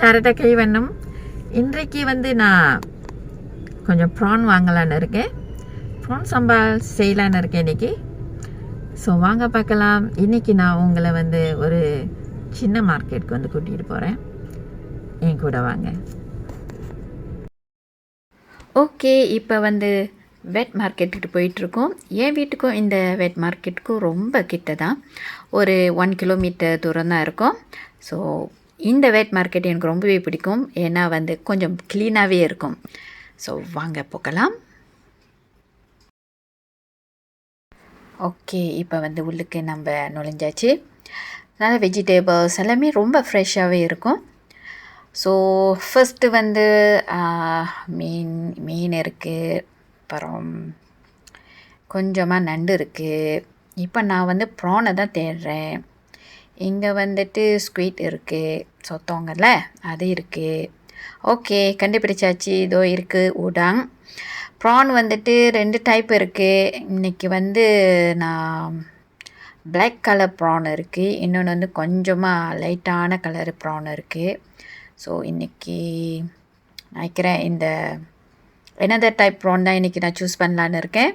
ஷரடா கை வண்ணம். இன்றைக்கு வந்து நான் கொஞ்சம் ப்ரான் வாங்கலான்னு இருக்கேன். ப்ரான் சம்பால் செய்யலான்னு இருக்கேன் இன்றைக்கி. ஸோ வாங்க பார்க்கலாம். இன்றைக்கி நான் உங்களை வந்து ஒரு சின்ன மார்க்கெட்டுக்கு வந்து கூட்டிகிட்டு போகிறேன். என் கூட வாங்க. ஓகே, இப்போ வந்து வெட் மார்க்கெட்டுக்கு போயிட்டுருக்கோம். என் வீட்டுக்கும் இந்த வெட் மார்க்கெட்டுக்கும் ரொம்ப கிட்ட தான், ஒரு 1 கிலோமீட்டர் தூரம் தான் இருக்கும். ஸோ இந்த வெட் மார்க்கெட் எனக்கு ரொம்பவே பிடிக்கும். ஏன்னா வந்து கொஞ்சம் க்ளீனாகவே இருக்கும். ஸோ வாங்க போகலாம். ஓகே, இப்போ வந்து உள்ளுக்கு நம்ம நுழைஞ்சாச்சு. அதனால் வெஜிடேபிள்ஸ் எல்லாமே ரொம்ப ஃப்ரெஷ்ஷாகவே இருக்கும். ஸோ ஃபஸ்ட்டு வந்து மீன் இருக்குது, அப்புறம் கொஞ்சமாக நண்டு இருக்குது. இப்போ நான் வந்து ப்ரானை தான் தேடுறேன். இங்கே வந்துட்டு ஸ்குவிட் இருக்குது, சொத்தவங்கல்ல அது இருக்குது. ஓகே, கண்டுபிடிச்சாச்சு. இதோ இருக்குது udang. ப்ரான் வந்துட்டு 2 டைப் இருக்குது. இன்றைக்கி வந்து நான் பிளாக் கலர் ப்ரான் இருக்குது, இன்னொன்று வந்து கொஞ்சமாக லைட்டான கலர் ப்ரான் இருக்குது. ஸோ இன்றைக்கி நினைக்கிறேன் இந்த என்னதர் டைப் ப்ரான் தான் இன்றைக்கி நான் சூஸ் பண்ணலான்னு இருக்கேன்.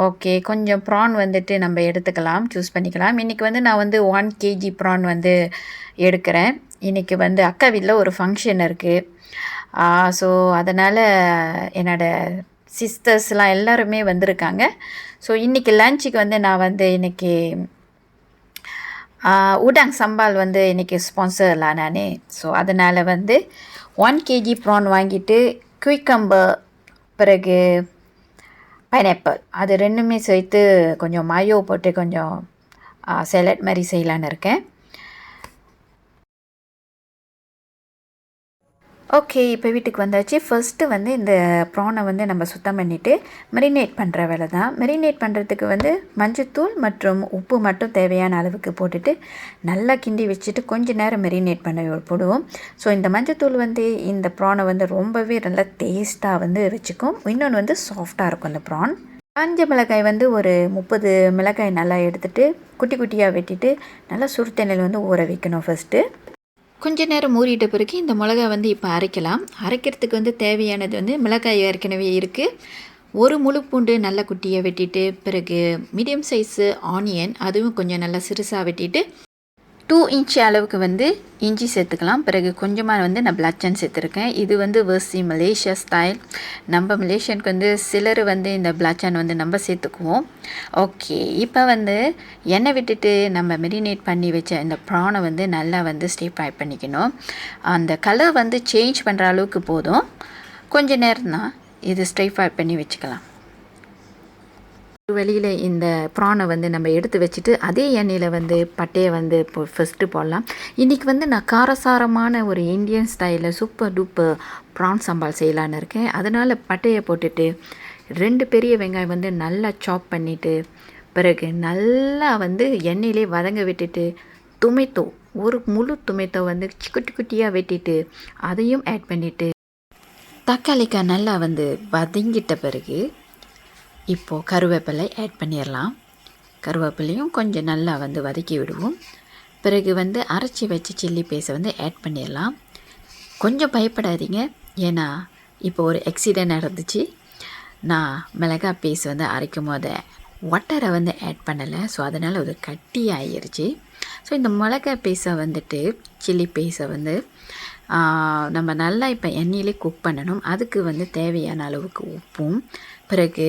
ஓகே, கொஞ்சம் ப்ரான் வந்துட்டு நம்ம எடுத்துக்கலாம், சூஸ் பண்ணிக்கலாம். இன்றைக்கி வந்து நான் வந்து 1 kg ப்ரான் வந்து எடுக்கிறேன். இன்றைக்கி வந்து அக்கா வீட்டில் ஒரு ஃபங்க்ஷன் இருக்குது. ஸோ அதனால் என்னோடய சிஸ்டர்ஸ்லாம் எல்லாருமே வந்திருக்காங்க. ஸோ இன்றைக்கி லஞ்சுக்கு வந்து நான் வந்து இன்றைக்கி udang சம்பால் வந்து இன்றைக்கி ஸ்பான்சர்லாம் நான். ஸோ அதனால் வந்து 1 kg ப்ரான் வாங்கிட்டு குயிக்கம்பர், பிறகு பைனாப்பிள், அது ரெண்டுமே சேர்த்து கொஞ்சம் மயோ போட்டு கொஞ்சம் சலாட் மாதிரி செய்யலான்னு இருக்கேன். ஓகே, இப்போ வீட்டுக்கு வந்தாச்சு. ஃபஸ்ட்டு வந்து இந்த ப்ரானை வந்து நம்ம சுத்தம் பண்ணிவிட்டு மெரினேட் பண்ணுற வேலை தான். மெரினேட் பண்ணுறதுக்கு வந்து மஞ்சத்தூள் மற்றும் உப்பு மட்டும் தேவையான அளவுக்கு போட்டுட்டு நல்லா கிண்டி வச்சுட்டு கொஞ்சம் நேரம் மெரினேட் பண்ண போடுவோம். ஸோ இந்த மஞ்சத்தூள் வந்து இந்த ப்ரானை வந்து ரொம்பவே நல்லா டேஸ்ட்டாக வந்து வச்சுக்கும். இன்னொன்று வந்து சாஃப்டாக இருக்கும் இந்த ப்ரான். காஞ்ச மிளகாய் வந்து ஒரு 30 மிளகாய் நல்லா எடுத்துகிட்டு குட்டி குட்டியாக வெட்டிட்டு நல்லா சுடு தண்ணியில் வந்து ஊற வைக்கணும் ஃபஸ்ட்டு. கொஞ்ச நேரம் ஊறிட்ட பிறகு இந்த மிளகா வந்து இப்போ அரைக்கலாம். அரைக்கிறதுக்கு வந்து தேவையானது வந்து மிளகாய் ஏற்கனவே இருக்குது. ஒரு முழு பூண்டு நல்ல குட்டியை வெட்டிட்டு, பிறகு மீடியம் சைஸு ஆனியன் அதுவும் கொஞ்சம் நல்லா சிறுசாக வெட்டிட்டு 2 இன்ச் அளவுக்கு வந்து இஞ்சி சேர்த்துக்கலாம். பிறகு கொஞ்சமாக வந்து நான் பிளாச்சன் சேர்த்துருக்கேன். இது வந்து வர்சி மலேசியா ஸ்டைல். நம்ம மலேசியனுக்கு வந்து சிலர் வந்து இந்த பிளாச்சன் வந்து நம்ம சேர்த்துக்குவோம். ஓகே, இப்போ வந்து எண்ணெய் விட்டுட்டு நம்ம மெரினேட் பண்ணி வச்ச இந்த ப்ரானை வந்து நல்லா வந்து ஸ்டீர் ஃப்ரை பண்ணிக்கணும். அந்த கலர் வந்து சேஞ்ச் பண்ணுற அளவுக்கு போதும். கொஞ்சம் நேரம் தான் இது ஸ்டீர் ஃப்ரை பண்ணி வச்சுக்கலாம். வெளியில் இந்த ப்ரானை வந்து நம்ம எடுத்து வச்சுட்டு அதே எண்ணெயில் வந்து பட்டையை வந்து இப்போ ஃபஸ்ட்டு போடலாம். இன்றைக்கி வந்து நான் காரசாரமான ஒரு இந்தியன் ஸ்டைலில் சூப்பர் டூப்பர் ப்ரான் சம்பால் செய்யலான்னு இருக்கேன். அதனால் பட்டையை போட்டுட்டு 2 பெரிய வெங்காயம் வந்து நல்லா சாப் பண்ணிவிட்டு, பிறகு நல்லா வந்து எண்ணெயிலே வதங்க விட்டுட்டு டொமேட்டோ, ஒரு முழு டொமேட்டோ வந்து குட்டி குட்டியாக வெட்டிட்டு அதையும் ஆட் பண்ணிவிட்டு தக்காளிக்காய் நல்லா வந்து வதங்கிட்ட பிறகு இப்போது கருவேப்பிலை ஆட் பண்ணிடலாம். கருவேப்பிலையும் கொஞ்சம் நல்லா வந்து வதக்கி விடுவோம். பிறகு வந்து அரைச்சி வச்சு சில்லி பேஸ்ட்டை வந்து ஆட் பண்ணிடலாம். கொஞ்சம் பயப்படாதீங்க, ஏன்னா இப்போ ஒரு ஆக்சிடென்ட் நடந்துச்சு. நான் மிளகாய் பேஸ்ட் வந்து அரைக்கும் போது ஒட்டரை வந்து ஆட் பண்ணலை. ஸோ அதனால் ஒரு கட்டி ஆகிருச்சு. ஸோ இந்த மிளகாய் பேஸ்ட்டை வந்துட்டு சில்லி பேஸ்ட்டை வந்து நம்ம நல்லா இப்போ எண்ணெயிலே குக் பண்ணணும். அதுக்கு வந்து தேவையான அளவுக்கு உப்பும், பிறகு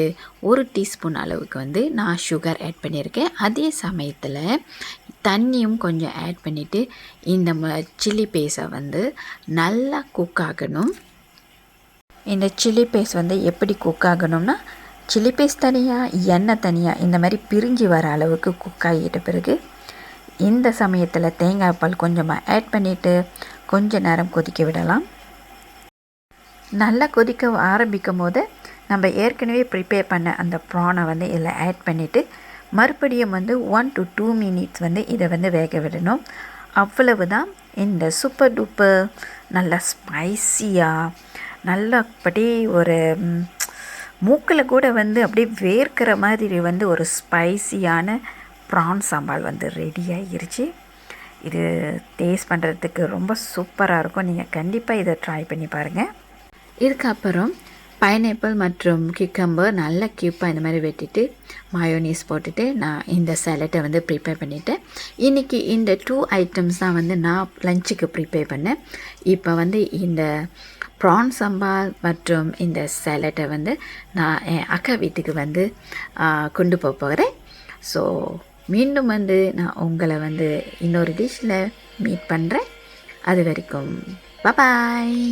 1 டீஸ்பூன் அளவுக்கு வந்து நான் சுகர் ஆட் பண்ணியிருக்கேன். அதே சமயத்தில் தண்ணியும் கொஞ்சம் ஆட் பண்ணிவிட்டு இந்த சில்லி பேஸ்ட்டை வந்து நல்லா குக் ஆகணும். இந்த சில்லி பேஸ்ட் வந்து எப்படி குக் ஆகணும்னா, சில்லி பேஸ்ட் தனியாக எண்ணெய் தனியாக இந்த மாதிரி பிரிஞ்சு வர அளவுக்கு குக் ஆகிட்ட பிறகு இந்த சமயத்தில் தேங்காய் பால் கொஞ்சமாக ஆட் பண்ணிவிட்டு கொஞ்ச நேரம் கொதிக்க விடலாம். நல்லா கொதிக்க ஆரம்பிக்கும் போது நம்ம ஏற்கனவே ப்ரிப்பேர் பண்ண அந்த ப்ரானை வந்து இதில் ஆட் பண்ணிவிட்டு மறுபடியும் வந்து 1 to 2 மினிட்ஸ் வந்து இதை வந்து வேக விடணும். அவ்வளவு தான். இந்த சூப்பர் டூப்பர் நல்லா ஸ்பைஸியாக நல்லா அப்படியே ஒரு மூக்கில் கூட வந்து அப்படியே வேர்க்கிற மாதிரி வந்து ஒரு ஸ்பைஸியான ப்ரான் சாம்பால் வந்து ரெடி ஆகிருச்சு. இது டேஸ்ட் பண்ணுறதுக்கு ரொம்ப சூப்பராக இருக்கும். நீங்கள் கண்டிப்பாக இதை ட்ரை பண்ணி பாருங்கள். இதுக்கப்புறம் பைனாப்பிள் மற்றும் கியூக்கம்பர் நல்லா க்யூப்பாக இந்த மாதிரி வெட்டிட்டு மயோனீஸ் போட்டுட்டு நான் இந்த சாலட்டை வந்து ப்ரிப்பேர் பண்ணிவிட்டேன். இன்றைக்கி இந்த 2 ஐட்டம்ஸ் தான் வந்து நான் லஞ்சுக்கு ப்ரிப்பேர் பண்ணேன். இப்போ வந்து இந்த ப்ரான் சம்பால் மற்றும் இந்த சாலட்டை வந்து நான் என் அக்கா வீட்டுக்கு வந்து கொண்டு போகிறேன். ஸோ மீண்டும் வந்து நான் உங்களை வந்து இன்னொரு டிஷ்ஷில் மீட் பண்ணுறேன். அது வரைக்கும் பாய்.